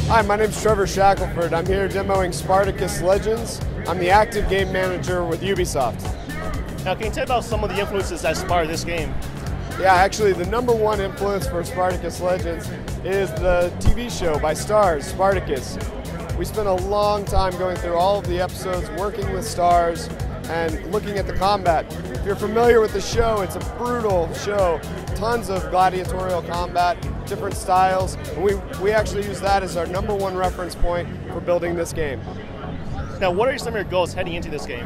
Hi, my name's Trevor Shackelford. I'm here demoing Spartacus Legends. I'm the active game manager with Ubisoft. Now, can you tell about some of the influences that inspired this game? Yeah, actually, the #1 influence for Spartacus Legends is the TV show by Starz, Spartacus. We spent a long time going through all of the episodes, working with Starz, and looking at the combat. If you're familiar with the show, it's a brutal show. Tons of gladiatorial combat, different styles. And we actually use that as our #1 reference point for building this game. Now, what are some of your goals heading into this game?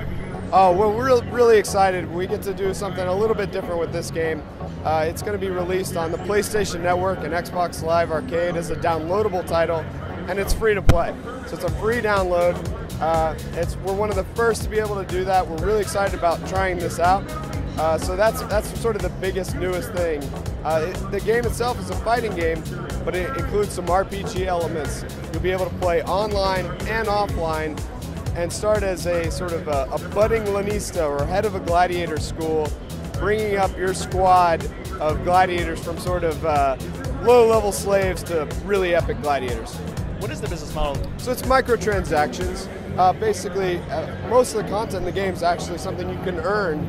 Oh, well, we're really excited. We get to do something a little bit different with this game. It's going to be released on the PlayStation Network and Xbox Live Arcade as a downloadable title, and it's free to play. So it's a free download. We're one of the first to be able to do that. We're really excited about trying this out. So that's sort of the biggest, newest thing. The game itself is a fighting game, but it includes some RPG elements. You'll be able to play online and offline and start as a sort of a budding lanista or head of a gladiator school, bringing up your squad of gladiators from sort of low-level slaves to really epic gladiators. What is the business model? So it's microtransactions. Basically, most of the content in the game is actually something you can earn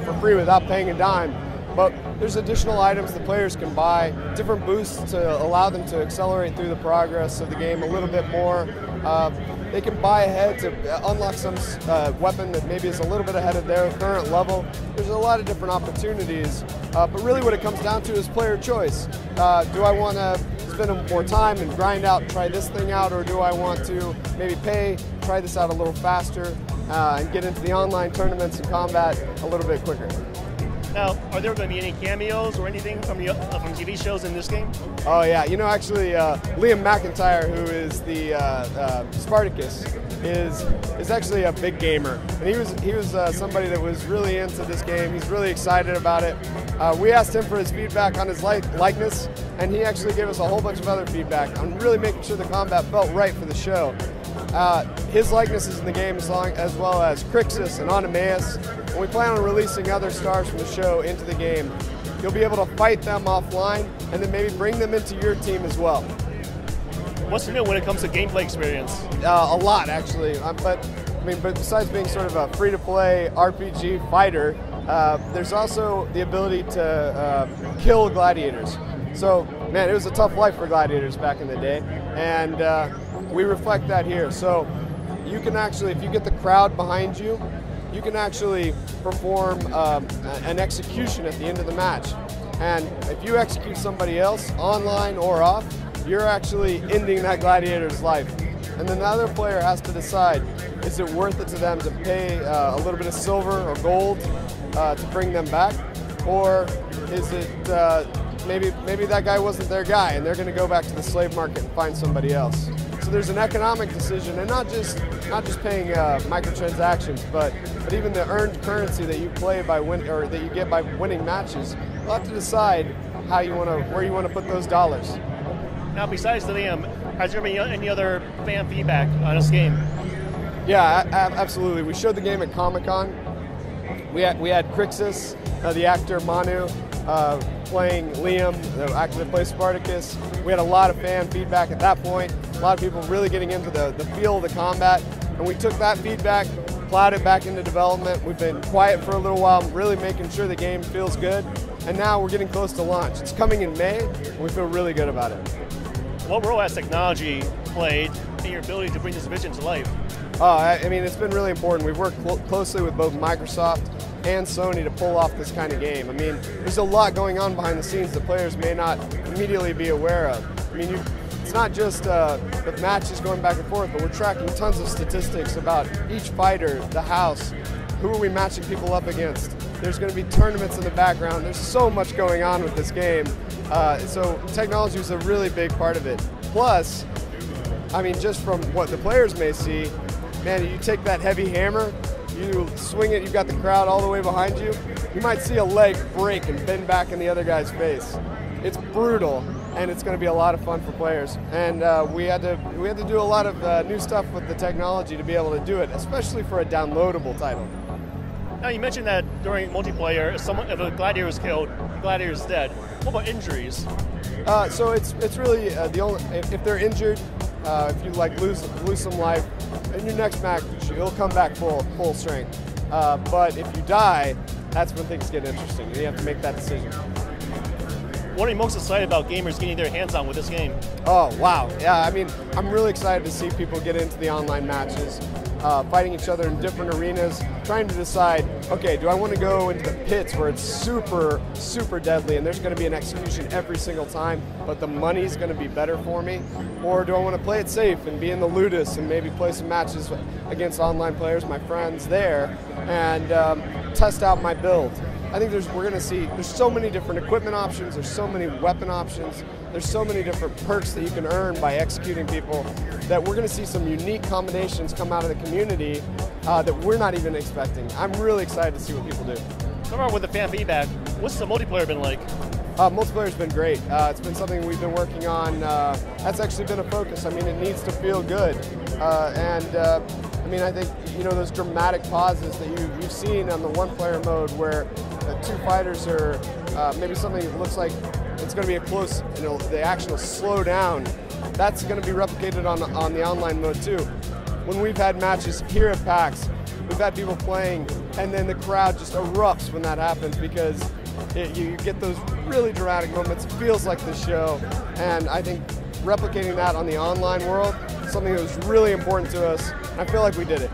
for free without paying a dime. But there's additional items the players can buy, different boosts to allow them to accelerate through the progress of the game a little bit more. They can buy ahead to unlock some weapon that maybe is a little bit ahead of their current level. There's a lot of different opportunities, but really what it comes down to is player choice. Do I want to spend more time and grind out, try this thing out, or do I want to maybe pay, try this out a little faster, and get into the online tournaments and combat a little bit quicker? Now, are there going to be any cameos or anything from TV shows in this game? Oh yeah, you know, actually Liam McIntyre, who is the Spartacus, is actually a big gamer, and he was somebody that was really into this game. He's really excited about it. We asked him for his feedback on his likeness, and he actually gave us a whole bunch of other feedback on really making sure the combat felt right for the show. His likeness is in the game as well as Crixus and Onemaeus, and we plan on releasing other stars from the show into the game. You'll be able to fight them offline and then maybe bring them into your team as well. What's new when it comes to gameplay experience? A lot, actually. But besides being sort of a free-to-play RPG fighter, there's also the ability to kill gladiators. So, man, it was a tough life for gladiators back in the day, and we reflect that here. So you can actually, if you get the crowd behind you, you can actually perform an execution at the end of the match. And if you execute somebody else, online or off, you're actually ending that gladiator's life. And then the other player has to decide, is it worth it to them to pay a little bit of silver or gold to bring them back? Or is it maybe that guy wasn't their guy and they're going to go back to the slave market and find somebody else? So there's an economic decision, and not just paying microtransactions, but even the earned currency that you play that you get by winning matches. You'll have to decide where you want to put those dollars. Now, besides Liam, has there been any other fan feedback on this game? Yeah, absolutely. We showed the game at Comic-Con. We had Crixus, the actor Manu, playing Liam, the actor that plays Spartacus. We had a lot of fan feedback at that point. A lot of people really getting into the feel of the combat. And we took that feedback, plowed it back into development. We've been quiet for a little while, really making sure the game feels good. And now we're getting close to launch. It's coming in May, and we feel really good about it. What role has technology played in your ability to bring this vision to life? I mean, it's been really important. We've worked closely with both Microsoft and Sony to pull off this kind of game. I mean, there's a lot going on behind the scenes that players may not immediately be aware of. I mean, it's not just the matches going back and forth, but we're tracking tons of statistics about each fighter, the house, who are we matching people up against. There's going to be tournaments in the background. There's so much going on with this game. So technology is a really big part of it. Plus, I mean, just from what the players may see, man, you take that heavy hammer, you swing it, you've got the crowd all the way behind you, you might see a leg break and bend back in the other guy's face. It's brutal, and it's going to be a lot of fun for players. And we had to do a lot of new stuff with the technology to be able to do it, especially for a downloadable title. Now, you mentioned that during multiplayer, if a gladiator is killed, the gladiator is dead. What about injuries? So it's really if they're injured, If you like lose some life, in your next match you'll come back full strength. But if you die, that's when things get interesting, and you have to make that decision. What are you most excited about gamers getting their hands on with this game? Oh, wow. Yeah, I mean, I'm really excited to see people get into the online matches, fighting each other in different arenas, trying to decide, okay, do I want to go into the pits where it's super, super deadly and there's going to be an execution every single time, but the money's going to be better for me? Or do I want to play it safe and be in the Ludus and maybe play some matches against online players, my friends there, and test out my build? I think we're going to see, there's so many different equipment options, there's so many weapon options, there's so many different perks that you can earn by executing people, that we're going to see some unique combinations come out of the community that we're not even expecting. I'm really excited to see what people do. Come on with the fan feedback. What's the multiplayer been like? Multiplayer's been great. It's been something we've been working on. That's actually been a focus. I mean, it needs to feel good. I mean, I think, you know, those dramatic pauses that you've seen on the one-player mode where two fighters are, maybe something that looks like it's going to be a close, you know, the action will slow down. That's going to be replicated on the online mode too. When we've had matches here at PAX, we've had people playing, and then the crowd just erupts when that happens because you get those really dramatic moments. It feels like the show, and I think replicating that on the online world is something that was really important to us, and I feel like we did it.